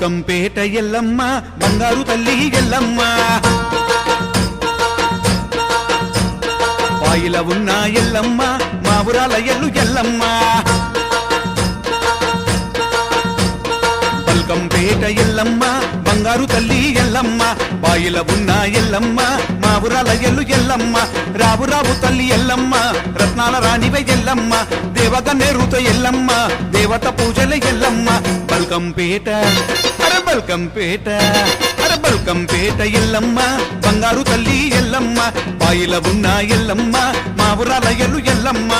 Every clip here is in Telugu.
బల్కంపేట ఎల్లమ్మ బంగారు తల్లి ఎల్లమ్మ పాయిల ఉన్న ఎల్లమ్మ మా ఊరాల ఎల్లు ఎల్లమ్మ బల్కంపేట ఎల్లమ్మ బంగారు తల్లి ఎల్లమ్మ పాయిల ఉన్న ఎల్లమ్మ మా ఊరాల ఎల్లు ఎల్లమ్మ రావు రావు తల్లి ఎల్లమ్మ రత్నాల రాణివే ఎల్లమ్మ దేవగన్నేరుతో ఎల్లమ్మ దేవత పూజల ఎల్లమ్మ బల్కంపేట అరే బల్కంపేట అరే బల్కంపేట ఎల్లమ్మ బంగారు తల్లి ఎల్లమ్మ పాయిల ఉన్న ఎల్లమ్మ మా ఊరాల ఎల్లు ఎల్లమ్మ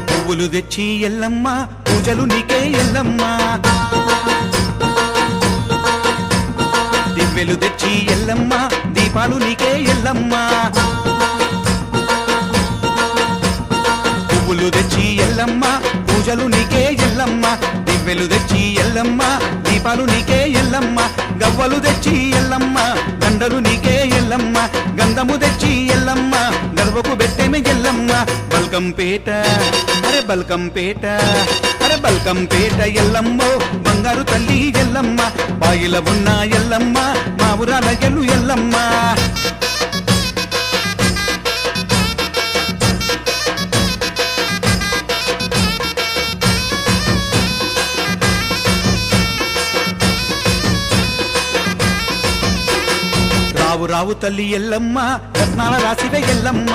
పువ్వులు తెచ్చి ఎల్లమ్మ పూజలు నీకే ఎల్లమ్మ దివ్వెలు తెచ్చి ఎల్లమ్మ దీపాలు నీకే ఎల్లమ్మ పువ్వులు తెచ్చి ఎల్లమ్మ పూజలు నీకే ఎల్లమ్మ దివ్వెలు తెచ్చి ఎల్లమ్మ దీపాలు నీకే ఎల్లమ్మ గవ్వలు తెచ్చి ఎల్లమ్మ దండలు నీకే ఎల్లమ్మ గంధము తెచ్చి ఎల్లమ్మ గర్వకు పెట్టేమే ఎల్లమ్మ బల్కంపేట అరే బల్కంపేట అరే బల్కంపేట ఎల్లమ్మో బంగారు తల్లి ఎల్లమ్మ పాయిల ఉన్న ఎల్లమ్మ మా ఊరాల ఎల్లు ఎల్లమ్మ రావు రావు తల్లి ఎల్లమ్మ రత్నాల రాశివే ఎల్లమ్మ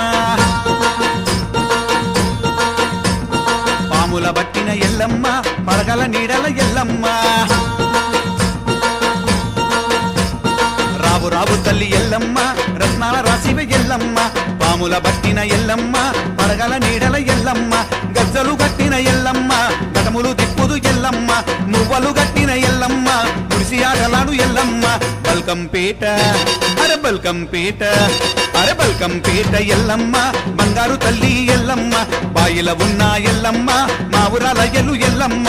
పాముల బట్టిన ఎల్లమ్మ పడగల నీడల ఎల్లమ్మ రావు రావు తల్లి ఎల్లమ్మ రత్నాల రాశివే ఎల్లమ్మ పాముల బట్టిన ఎల్లమ్మ పడగల నీడల ఎల్లమ్మ గజ్జలు గట్టిన ఎల్లమ్మ గటములు దిప్పుదు ఎల్లమ్మ మువ్వలు గట్టిన ఎల్లమ్మ ముడిసి ఆటలాడు ఎల్లమ్మ బల్కంపేట అరే బల్కంపేట అరే బల్కంపేట ఎల్లమ్మ బంగారు తల్లి ఎల్లమ్మ పాయిల ఉన్న ఎల్లమ్మ మా ఊరాల ఎల్లు ఎల్లమ్మ